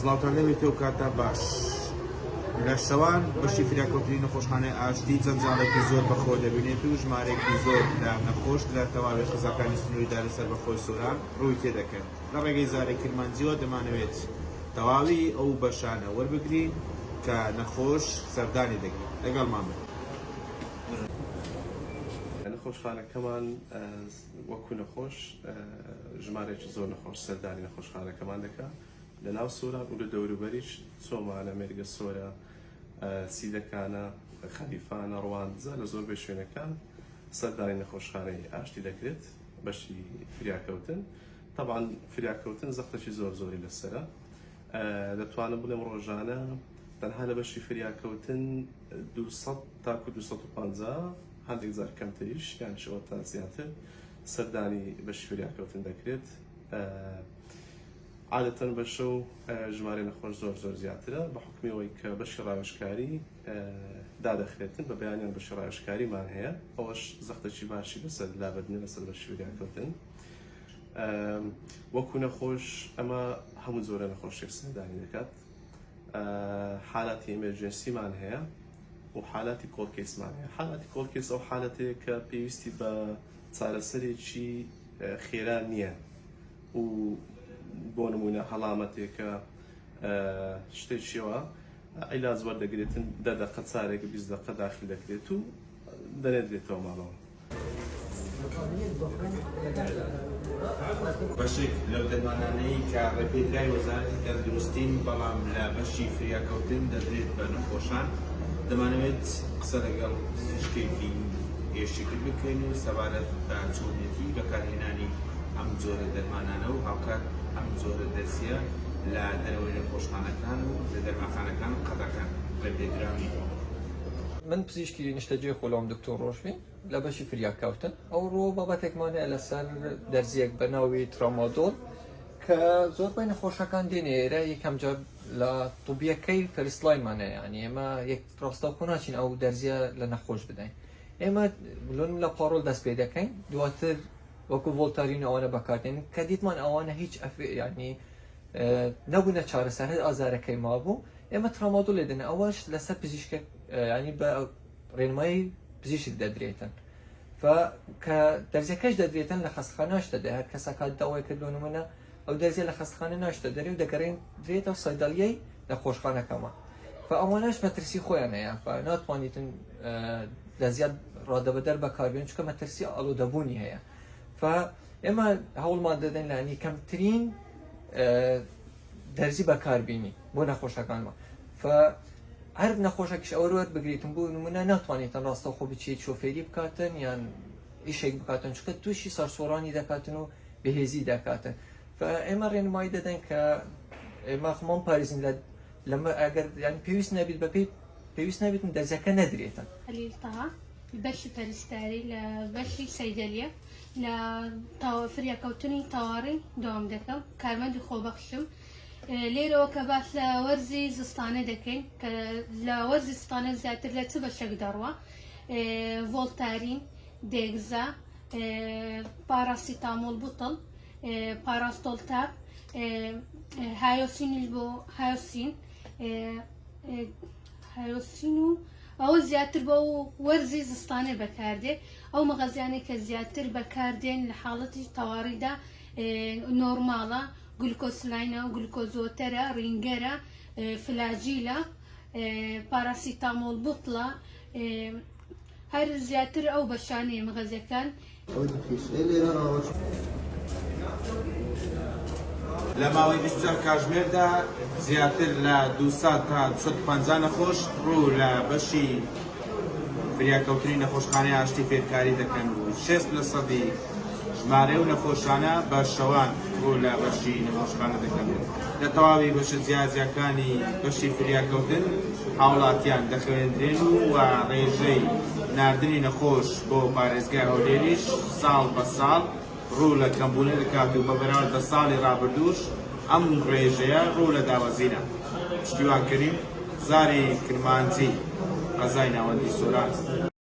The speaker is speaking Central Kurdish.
سڵاوتەکەی تێو کاتە باش لە شەوان بەشی فراکەوتنی نەخۆشخانەی ئاشتی جەنجاڵێکی زۆر بەخۆ دەبینێت و ژمارێکی زۆر لە نەخۆش لە تەواوی قزاکانی سنووریدا لەسەر بەخۆی سۆران ڕووی تێدەکەن. لە ڕێگەی زارێک کرمانجیەوە دەمانەوێت تەواوی ئەو بەشانە وەربگرین کە نەخۆش سەردانی دەگرێت. لەگەڵمان بن. نەخۆشخانەکەمان وەکو نەخۆش ژمارێکی زۆر نەخۆش سەردانی نەخۆشخانەکەمان دەکات لە ناو سۆران و لە دەوروبەریش چۆمانە مێرگە سۆرە سیدەکانە خەلیفانە ڕوانزە لە زۆربەی شوێنەکان سەردانی نەخۆشخانەی ئاشتی دەکرێت بەشی فریاکەوتن. طبعاً فریاکەوتن زەختەی زۆری لەسرە دەتوانم بڵێم ڕۆژانە تەنها لە بەشی فریاکەوتن 200 تاکو 250 هەندێک زار کەمتریش یان شەوە تا زیاتر سەردانی بەشی فریاکەوتن دەکرێت. عادەتەن بە شەو ژمارە نەخۆش زۆر زیاترە بە حکمیەوەی کە بەشی ڕاوێژکاری دادەخرێتن بە بەیانیان بەشی ڕاوێژکاریمان هەیە ئەوەش زەختێکی باشی لەسەر لابردنە لەسەر بەشی فریاکەوتن. وەکو نەخۆش ئەمە هەموو زۆرە نەخۆشیێک سەردانی دەکات. حالاتی ئەمەرجەنسیمان هەیە و حالاتی کۆڵکێسمان هەیە. حالاتی کۆڵکێس ئەو حالەتەیە کە پێویستی بە چارەسەرێکی خێرا نییە و بۆ نمونە هەڵامەتێکە شتێکیەوە عیلاج وەردەگرێتن 10 دقە چارێک 20 دقە داخل دەکرێت و دەنێدرێتەوە ماڵەوە. بەشێک لەو دەرمانانەی کە ڕێپێدرای وەزارەتی تەندروستین بەڵام لە بەشی فریاکەوتن دەدرێت بە نەخۆشان دەمانەوێت قسە لەگەڵ پزیشکێکی هێشتیگر بکەین و سەبارەت بە چۆنیەتی بەکارهێنانی ئەم جۆرە دەرمانانە و هاوکات ئەم جۆرە دەرسیە لە دەرەوەی نەخۆشخانەکان و لە دەرمانخانەکان قەدەکان ڕێپێدراوی. من پزیشکی نیشتەجێ خۆڵام دکتۆر ڕۆژبین لە بەشی فریاکەوتن ئەو ڕۆ بابەتێکمانەیە لەسەر دەرزیەک بە ناوی ترامادۆل کە زۆربەی نەخۆشەکان دێنێ ئێرە یەکەم جار لە طوبیەکەی فەرستلایمانەیە یعنی ئێمە یەک ڕاستەوخۆ ناچین ئەو دەرزیە لە نەخۆش بدەین. ئێمە لۆن لە پاڕۆل دەست پێ دەکەین دواتر وەکو ڤۆڵتارین ئەوانە بەکاردێن کە دیتمان ئەوانە هیچ ینی نەبوونە چارەسەر هەر ئازارەکەی مابوو ئێمە ترامادۆل لێ دێنە ئەوەش لەسەر پزیشکە ینی بە ڕێنمایی پزیشک دەدرێتن کە دەرزیەکەش دەدرێتن لە خەستخانەش دەدە هەر کەسەکات داوای کرد نمونە ئەو دەرزیە لە خەستخانە ناشتە دەرێ و دەگەڕێن درێتە سەیداڵیەی لە خۆشخانەکەمە ئەوانەش مەترسی خۆیان هەیە ناتوانیتن لە زیاد ڕادەبەدەر بەکاربێن چکە مەترسی ئاڵوودەبوونی هەیە. ئێمە هەوڵمان دەدەین لە ینی کەمترین دەرزی بەکاربیینی بۆ نەخۆشەکانمان هەر نەخۆشەکیش ئەوە وەربگریتن بۆ نمونە ناتوانێتن ڕاستەوخۆ بچیت شۆفێری بکاتن یان ئیشێک بکاتن چکە تووشی سەرسۆڕانی دەکاتن و بەهێزی دەکاتن. ئێمە ڕێنمایی دەدەین کە ئێمە خۆمان پارێزین لەمە ئەگەر یان پێویست نەبیت بەپێی پێویست نەبێتن دەرزیەکە نەدرێتن. خەلیل بەشی پەرستاری لە بەشی سەیدەلیە لە فریاکەوتنی تەواڕی دەوام دەکەم کارمەندی خۆبەخشم. لێرەوە کە باش لە وەرزی زستانە دەکەین کە لە وەرزی زستانە زیاتر لە چ بەشێک دەڕوە ڤۆڵتارین، دێگزا، پاراسیتامۆڵ بوتڵ، پاراستۆڵ تاب، هایۆسینیش بۆ هایۆسین و ئەوە زیاتر بۆ وەرزی زستانە بەکاردێ ئەو مەغەزیانەی کە زیاتر بەکاردێن لە حاڵەتی تەواڕیدا نۆرماڵە گلوکۆسلاینە و گلوکۆزۆتەرە ڕینگەرە فلاجیلە پاراسیتامۆڵ بوتڵە هەر زیاتر ئەو بەشانەیە مەغەزیەکان. لە ماوەی 20 کاتژمێردا زیاتر لە 200 تا 250 نەخۆش ڕوو لە بەشی فریاکەوتنی نەخۆشخانەی ئاشتی فێرکاری دەکەن و 60% ژمارە و نەخۆشانە بە شەوان ڕوو لە بەشی نەخۆشخانە دەکەن. لە تەواوی بەشە جیازیەکانی بەشی فریاکەوتن هاوڵاتیان دەخوێندرێن و ڕێژەی ناردنی نەخۆش بۆ پارێزگای هەولێریش ساڵ بە ساڵ ڕوو لە کەمبوونە دەکات و بە بەراورد بە ساڵی ڕابردووش ئەم ڕێژەیە ڕوو لە داوەزینە. پشتیوانکەریم زاری کرمانجی قەزای ناوەندی سۆران.